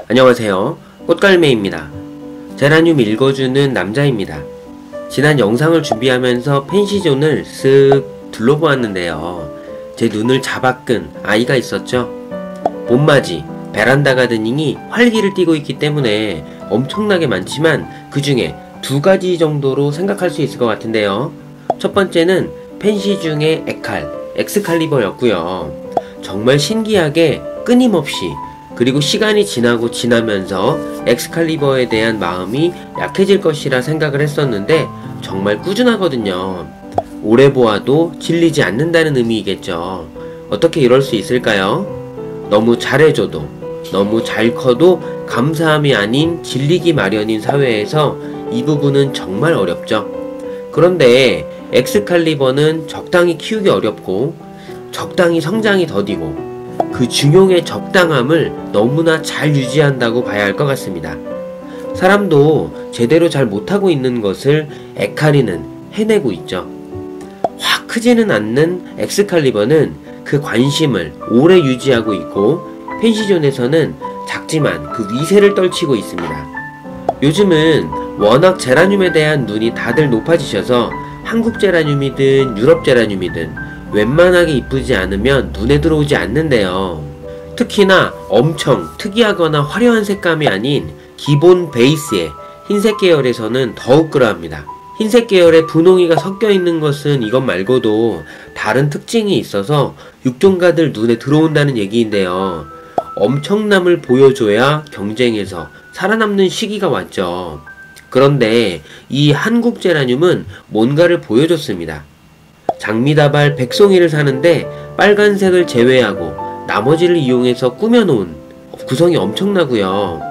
안녕하세요. 꽃갈매입니다. 제라늄 읽어주는 남자입니다. 지난 영상을 준비하면서 펜시존을 쓱 둘러보았는데요. 제 눈을 잡아끈 아이가 있었죠. 봄맞이, 베란다 가드닝이 활기를 띠고 있기 때문에 엄청나게 많지만 그 중에 두 가지 정도로 생각할 수 있을 것 같은데요. 첫 번째는 펜시 중의 에칼, 엑스칼리버였고요. 정말 신기하게 끊임없이 그리고 시간이 지나면서 엑스칼리버에 대한 마음이 약해질 것이라 생각을 했었는데 정말 꾸준하거든요. 오래 보아도 질리지 않는다는 의미이겠죠. 어떻게 이럴 수 있을까요? 너무 잘해줘도 너무 잘 커도 감사함이 아닌 질리기 마련인 사회에서 이 부분은 정말 어렵죠. 그런데 엑스칼리버는 적당히 키우기 어렵고 적당히 성장이 더디고 그 중용의 적당함을 너무나 잘 유지한다고 봐야 할 것 같습니다. 사람도 제대로 잘 못하고 있는 것을 에카리는 해내고 있죠. 확 크지는 않는 엑스칼리버는 그 관심을 오래 유지하고 있고 펜시존에서는 작지만 그 위세를 떨치고 있습니다. 요즘은 워낙 제라늄에 대한 눈이 다들 높아지셔서 한국 제라늄이든 유럽 제라늄이든 웬만하게 이쁘지 않으면 눈에 들어오지 않는데요. 특히나 엄청 특이하거나 화려한 색감이 아닌 기본 베이스의 흰색 계열에서는 더욱 그러합니다. 흰색 계열에 분홍이가 섞여 있는 것은 이것 말고도 다른 특징이 있어서 육종가들 눈에 들어온다는 얘기인데요. 엄청남을 보여줘야 경쟁에서 살아남는 시기가 왔죠. 그런데 이 한국 제라늄은 뭔가를 보여줬습니다. 장미다발 백송이를 사는데 빨간색을 제외하고 나머지를 이용해서 꾸며놓은 구성이 엄청나고요.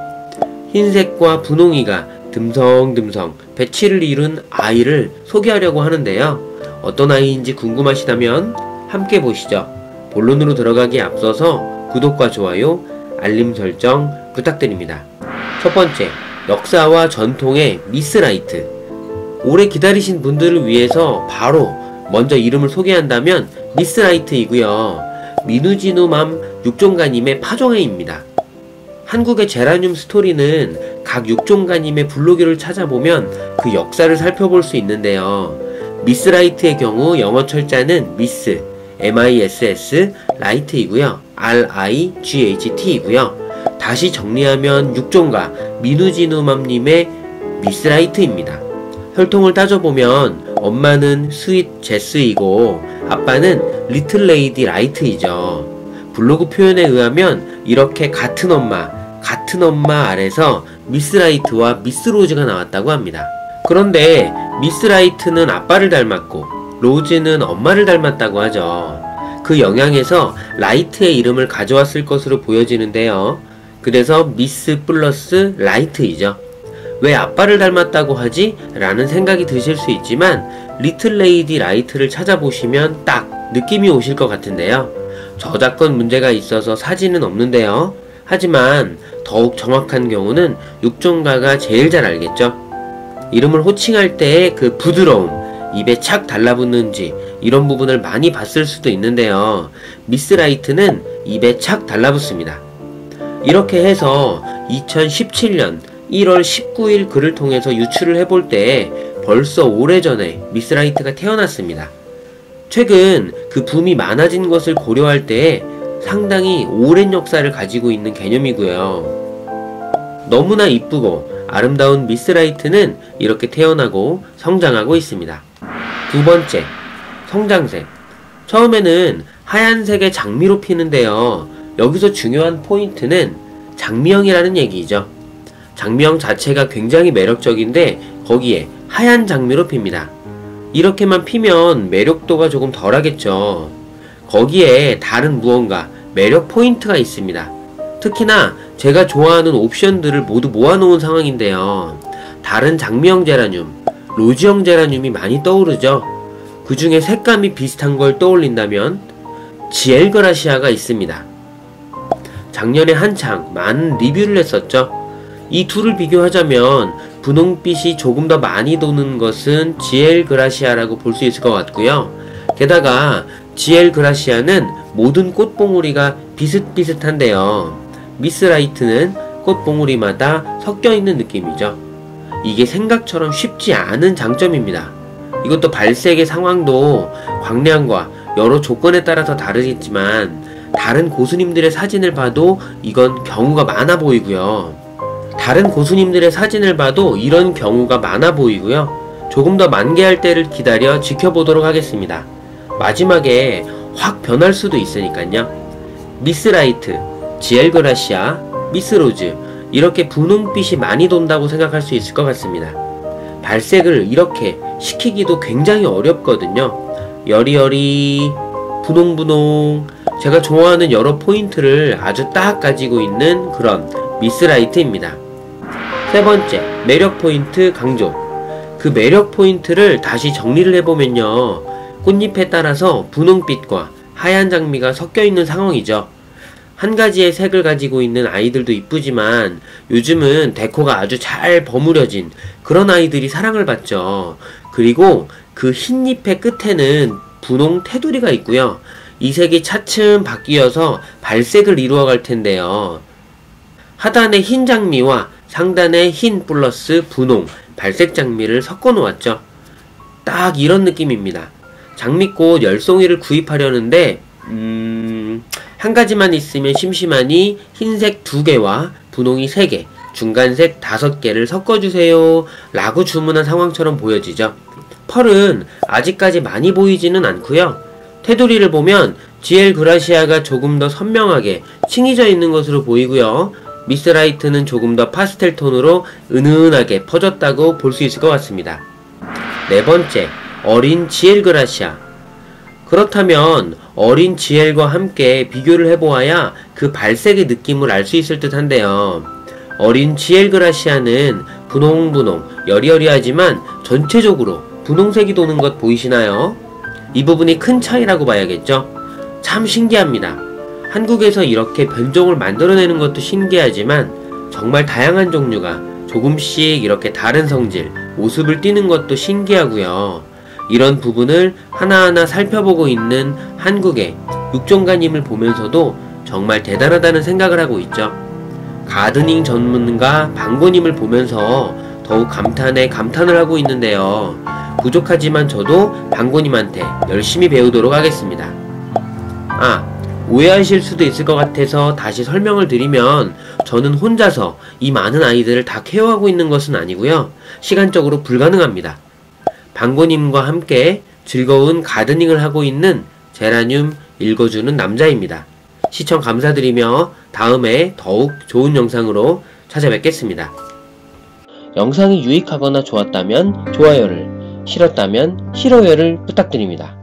흰색과 분홍이가 듬성듬성 배치를 이룬 아이를 소개하려고 하는데요. 어떤 아이인지 궁금하시다면 함께 보시죠. 본론으로 들어가기에 앞서서 구독과 좋아요, 알림 설정 부탁드립니다. 첫 번째, 역사와 전통의 미스라이트. 오래 기다리신 분들을 위해서 바로 먼저 이름을 소개한다면 미스라이트이고요. 미누지누맘 육종가님의 파종애입니다. 한국의 제라늄 스토리는 각 육종가님의 블로그를 찾아보면 그 역사를 살펴볼 수 있는데요. 미스라이트의 경우 영어 철자는 미스, MISS, 라이트이고요. RIGHT이고요. 다시 정리하면 육종가 미누지누맘님의 미스라이트입니다. 혈통을 따져보면 엄마는 스윗 제스이고 아빠는 리틀 레이디 라이트이죠. 블로그 표현에 의하면 이렇게 같은 엄마 아래서 미스 라이트와 미스 로즈가 나왔다고 합니다. 그런데 미스 라이트는 아빠를 닮았고 로즈는 엄마를 닮았다고 하죠. 그 영향에서 라이트의 이름을 가져왔을 것으로 보여지는데요. 그래서 미스 플러스 라이트이죠. 왜 아빠를 닮았다고 하지? 라는 생각이 드실 수 있지만 리틀 레이디 라이트를 찾아보시면 딱 느낌이 오실 것 같은데요. 저작권 문제가 있어서 사진은 없는데요. 하지만 더욱 정확한 경우는 육종가가 제일 잘 알겠죠. 이름을 호칭할 때의 그 부드러움, 입에 착 달라붙는지 이런 부분을 많이 봤을 수도 있는데요. 미스 라이트는 입에 착 달라붙습니다. 이렇게 해서 2017년 1월 19일 글을 통해서 유출을 해볼 때 벌써 오래전에 미스라이트가 태어났습니다. 최근 그 붐이 많아진 것을 고려할 때 상당히 오랜 역사를 가지고 있는 개념이고요. 너무나 이쁘고 아름다운 미스라이트는 이렇게 태어나고 성장하고 있습니다. 두 번째, 성장색. 처음에는 하얀색의 장미로 피는데요. 여기서 중요한 포인트는 장미형이라는 얘기죠. 장미형 자체가 굉장히 매력적인데 거기에 하얀 장미로 핍니다. 이렇게만 피면 매력도가 조금 덜하겠죠. 거기에 다른 무언가 매력 포인트가 있습니다. 특히나 제가 좋아하는 옵션들을 모두 모아놓은 상황인데요. 다른 장미형 제라늄, 로즈형 제라늄이 많이 떠오르죠. 그 중에 색감이 비슷한 걸 떠올린다면 지엘그라시아가 있습니다. 작년에 한창 많은 리뷰를 했었죠. 이 둘을 비교하자면 분홍빛이 조금 더 많이 도는 것은 지엘그라시아라고 볼 수 있을 것 같고요. 게다가 지엘그라시아는 모든 꽃봉오리가 비슷비슷한데요. 미스라이트는 꽃봉오리마다 섞여있는 느낌이죠. 이게 생각처럼 쉽지 않은 장점입니다. 이것도 발색의 상황도 광량과 여러 조건에 따라서 다르겠지만 다른 고수님들의 사진을 봐도 이건 경우가 많아 보이고요. 다른 고수님들의 사진을 봐도 이런 경우가 많아 보이고요. 조금 더 만개할 때를 기다려 지켜보도록 하겠습니다. 마지막에 확 변할 수도 있으니까요. 미스라이트, 지엘그라시아, 미스로즈 이렇게 분홍빛이 많이 돈다고 생각할 수 있을 것 같습니다. 발색을 이렇게 시키기도 굉장히 어렵거든요. 여리여리, 분홍분홍, 제가 좋아하는 여러 포인트를 아주 딱 가지고 있는 그런 미스라이트입니다. 세 번째, 매력 포인트 강조. 그 매력 포인트를 다시 정리를 해보면요. 꽃잎에 따라서 분홍빛과 하얀 장미가 섞여있는 상황이죠. 한 가지의 색을 가지고 있는 아이들도 이쁘지만 요즘은 데코가 아주 잘 버무려진 그런 아이들이 사랑을 받죠. 그리고 그 흰 잎의 끝에는 분홍 테두리가 있고요. 이 색이 차츰 바뀌어서 발색을 이루어갈 텐데요. 하단의 흰 장미와 상단의 흰 플러스 분홍, 발색 장미를 섞어 놓았죠. 딱 이런 느낌입니다. 장미꽃 10송이를 구입하려는데 한 가지만 있으면 심심하니 흰색 2개와 분홍이 3개, 중간색 5개를 섞어주세요 라고 주문한 상황처럼 보여지죠. 펄은 아직까지 많이 보이지는 않고요. 테두리를 보면 지엘그라시아가 조금 더 선명하게 층이져 있는 것으로 보이고요. 미스라이트는 조금 더 파스텔 톤으로 은은하게 퍼졌다고 볼 수 있을 것 같습니다. 네 번째, 어린 지엘그라시아. 그렇다면 어린 지엘과 함께 비교를 해보아야 그 발색의 느낌을 알 수 있을 듯 한데요. 어린 지엘그라시아는 분홍분홍, 여리여리하지만 전체적으로 분홍색이 도는 것 보이시나요? 이 부분이 큰 차이라고 봐야겠죠? 참 신기합니다. 한국에서 이렇게 변종을 만들어내는 것도 신기하지만 정말 다양한 종류가 조금씩 이렇게 다른 성질, 모습을 띠는 것도 신기하고요. 이런 부분을 하나하나 살펴보고 있는 한국의 육종가님을 보면서도 정말 대단하다는 생각을 하고 있죠. 가드닝 전문가 방고님을 보면서 더욱 감탄에 감탄을 하고 있는데요. 부족하지만 저도 방고님한테 열심히 배우도록 하겠습니다. 오해하실 수도 있을 것 같아서 다시 설명을 드리면 저는 혼자서 이 많은 아이들을 다 케어하고 있는 것은 아니고요. 시간적으로 불가능합니다. 방고님과 함께 즐거운 가드닝을 하고 있는 제라늄 읽어주는 남자입니다. 시청 감사드리며 다음에 더욱 좋은 영상으로 찾아뵙겠습니다. 영상이 유익하거나 좋았다면 좋아요를, 싫었다면 싫어요를 부탁드립니다.